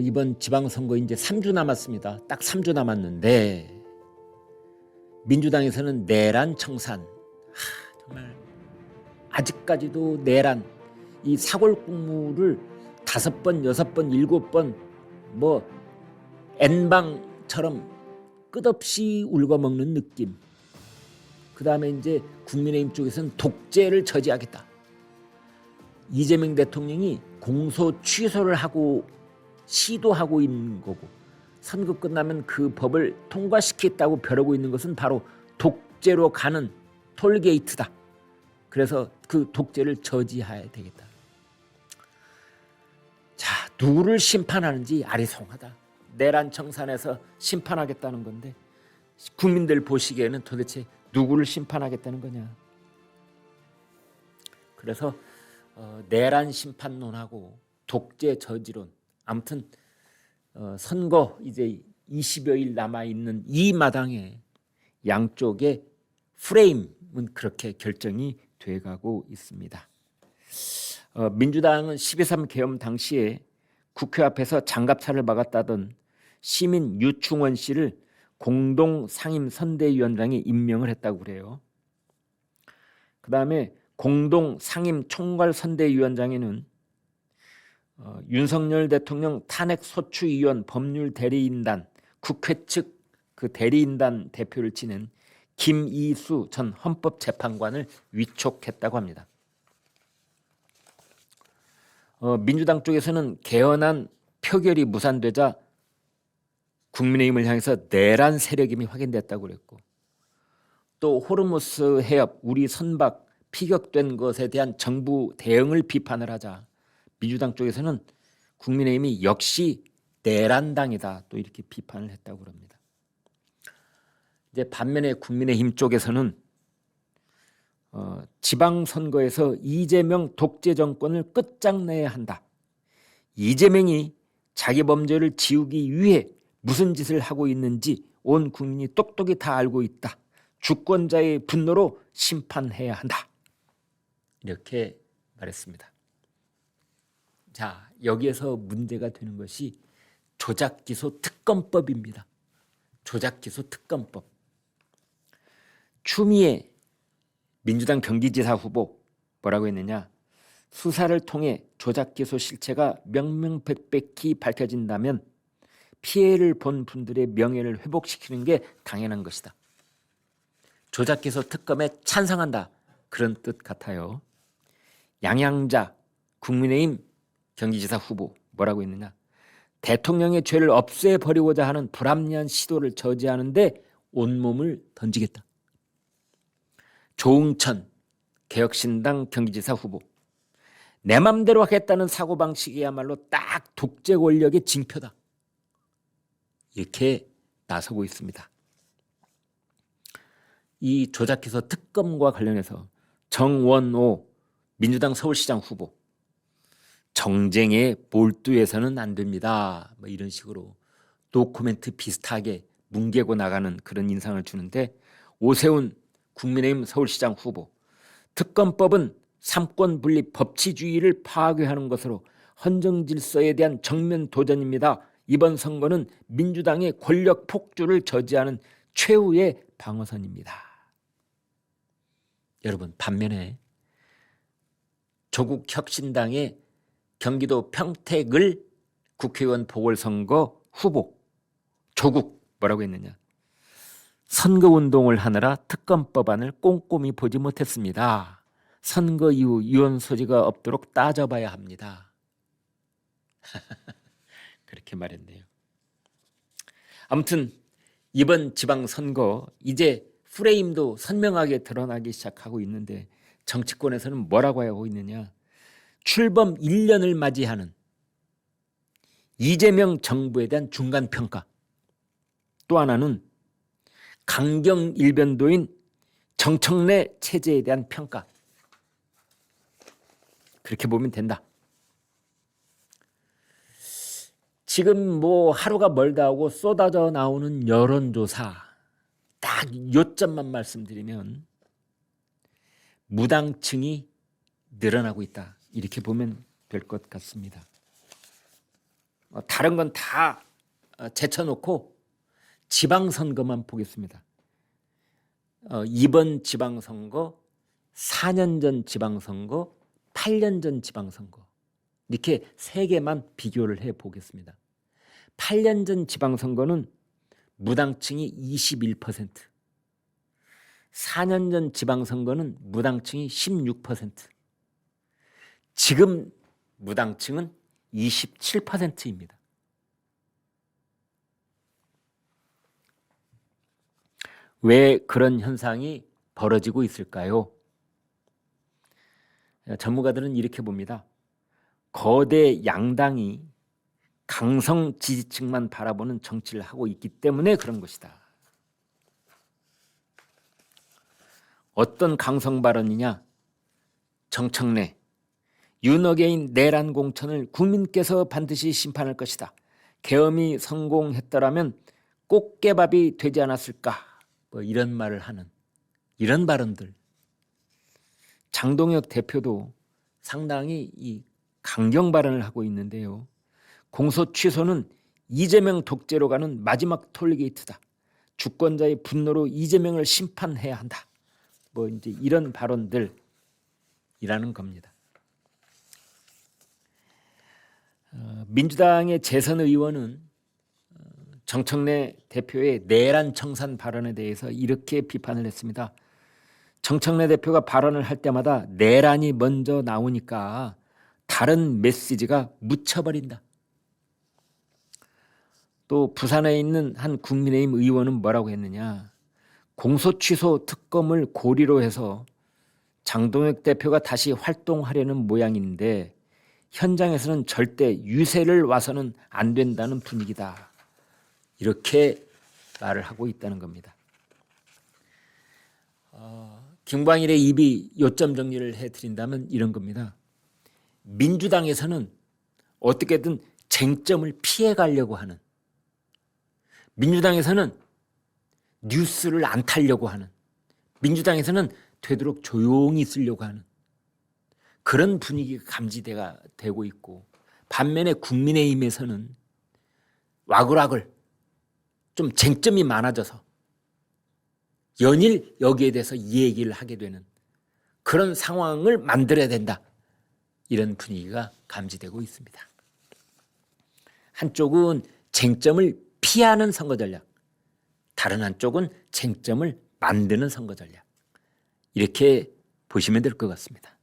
이번 지방선거 이제 3주 남았습니다. 딱 3주 남았는데 민주당에서는 내란 청산, 정말 아직까지도 내란, 이 사골국물을 5번, 6번, 7번 뭐 N방처럼 끝없이 울거먹는 느낌. 그 다음에 이제 국민의힘 쪽에서는 독재를 저지하겠다. 이재명 대통령이 공소 취소를 하고 시도하고 있는 거고, 선거 끝나면 그 법을 통과시키겠다고 벼르고 있는 것은 바로 독재로 가는 톨게이트다. 그래서 그 독재를 저지해야 되겠다. 자, 누구를 심판하는지 아리송하다. 내란 청산에서 심판하겠다는 건데 국민들 보시기에는 도대체 누구를 심판하겠다는 거냐. 그래서 내란 심판론하고 독재 저지론, 아무튼 선거 이제 20여일 남아있는 이 마당에 양쪽의 프레임은 그렇게 결정이 돼가고 있습니다. 민주당은 12.3 계엄 당시에 국회 앞에서 장갑차를 막았다던 시민 유충원 씨를 공동상임선대위원장에 임명을 했다고 그래요. 그 다음에 공동상임총괄선대위원장에는 윤석열 대통령 탄핵소추위원 법률대리인단, 국회 측 그 대리인단 대표를 지낸 김이수 전 헌법재판관을 위촉했다고 합니다. 민주당 쪽에서는 개헌안 표결이 무산되자 국민의힘을 향해서 내란 세력임이 확인됐다고 그랬고, 또 호르무스 해협 우리 선박 피격된 것에 대한 정부 대응을 비판을 하자 민주당 쪽에서는 국민의힘이 역시 내란당이다 또 이렇게 비판을 했다고 합니다. 이제 반면에 국민의힘 쪽에서는 지방선거에서 이재명 독재 정권을 끝장내야 한다. 이재명이 자기 범죄를 지우기 위해 무슨 짓을 하고 있는지 온 국민이 똑똑히 다 알고 있다. 주권자의 분노로 심판해야 한다. 이렇게 말했습니다. 자, 여기에서 문제가 되는 것이 조작기소 특검법입니다. 조작기소 특검법. 추미애 민주당 경기지사 후보 뭐라고 했느냐? 수사를 통해 조작기소 실체가 명명백백히 밝혀진다면 피해를 본 분들의 명예를 회복시키는 게 당연한 것이다. 조작기소 특검에 찬성한다. 그런 뜻 같아요. 양양자 국민의힘 경기지사 후보 뭐라고 했느냐? 대통령의 죄를 없애버리고자 하는 불합리한 시도를 저지하는데 온몸을 던지겠다. 조응천 개혁신당 경기지사 후보, 내 맘대로 하겠다는 사고방식이야말로 딱 독재 권력의 징표다. 이렇게 나서고 있습니다. 이 조작기소 특검과 관련해서 정원호 민주당 서울시장 후보, 정쟁에 몰두해서는 안 됩니다. 뭐 이런 식으로 노코멘트 비슷하게 뭉개고 나가는 그런 인상을 주는데, 오세훈 국민의힘 서울시장 후보, 특검법은 삼권 분립 법치주의를 파괴하는 것으로 헌정질서에 대한 정면 도전입니다. 이번 선거는 민주당의 권력 폭주를 저지하는 최후의 방어선입니다. 여러분, 반면에 조국혁신당의 경기도 평택을 국회의원 보궐선거 후보 조국 뭐라고 했느냐? 선거운동을 하느라 특검법안을 꼼꼼히 보지 못했습니다. 선거 이후 유언 소지가 없도록 따져봐야 합니다. 그렇게 말했네요. 아무튼 이번 지방선거 이제 프레임도 선명하게 드러나기 시작하고 있는데, 정치권에서는 뭐라고 하고 있느냐? 출범 1년을 맞이하는 이재명 정부에 대한 중간평가, 또 하나는 강경 일변도인 정청래 체제에 대한 평가, 그렇게 보면 된다. 지금 뭐 하루가 멀다 하고 쏟아져 나오는 여론조사 딱 요점만 말씀드리면 무당층이 늘어나고 있다. 이렇게 보면 될 것 같습니다. 다른 건 다 제쳐놓고 지방선거만 보겠습니다. 이번 지방선거, 4년 전 지방선거, 8년 전 지방선거 이렇게 세 개만 비교를 해보겠습니다. 8년 전 지방선거는 무당층이 21%, 4년 전 지방선거는 무당층이 16%, 지금 무당층은 27%입니다. 왜 그런 현상이 벌어지고 있을까요? 전문가들은 이렇게 봅니다. 거대 양당이 강성 지지층만 바라보는 정치를 하고 있기 때문에 그런 것이다. 어떤 강성 발언이냐? 정청래, 윤어게인 내란 공천을 국민께서 반드시 심판할 것이다. 계엄이 성공했더라면 꽃게밥이 되지 않았을까? 뭐 이런 말을 하는 이런 발언들. 장동혁 대표도 상당히 이 강경 발언을 하고 있는데요. 공소 취소는 이재명 독재로 가는 마지막 톨게이트다. 주권자의 분노로 이재명을 심판해야 한다. 뭐 이제 이런 발언들이라는 겁니다. 민주당의 재선 의원은 정청래 대표의 내란 청산 발언에 대해서 이렇게 비판을 했습니다. 정청래 대표가 발언을 할 때마다 내란이 먼저 나오니까 다른 메시지가 묻혀버린다. 또 부산에 있는 한 국민의힘 의원은 뭐라고 했느냐. 공소취소 특검을 고리로 해서 장동혁 대표가 다시 활동하려는 모양인데 현장에서는 절대 유세를 와서는 안 된다는 분위기다. 이렇게 말을 하고 있다는 겁니다. 김광일의 입이 요점 정리를 해드린다면 이런 겁니다. 민주당에서는 어떻게든 쟁점을 피해가려고 하는, 민주당에서는 뉴스를 안 타려고 하는, 민주당에서는 되도록 조용히 있으려고 하는 그런 분위기가 감지가 되고 있고, 반면에 국민의힘에서는 와글와글 좀 쟁점이 많아져서 연일 여기에 대해서 이 얘기를 하게 되는 그런 상황을 만들어야 된다. 이런 분위기가 감지되고 있습니다. 한쪽은 쟁점을 피하는 선거 전략, 다른 한쪽은 쟁점을 만드는 선거 전략. 이렇게 보시면 될 것 같습니다.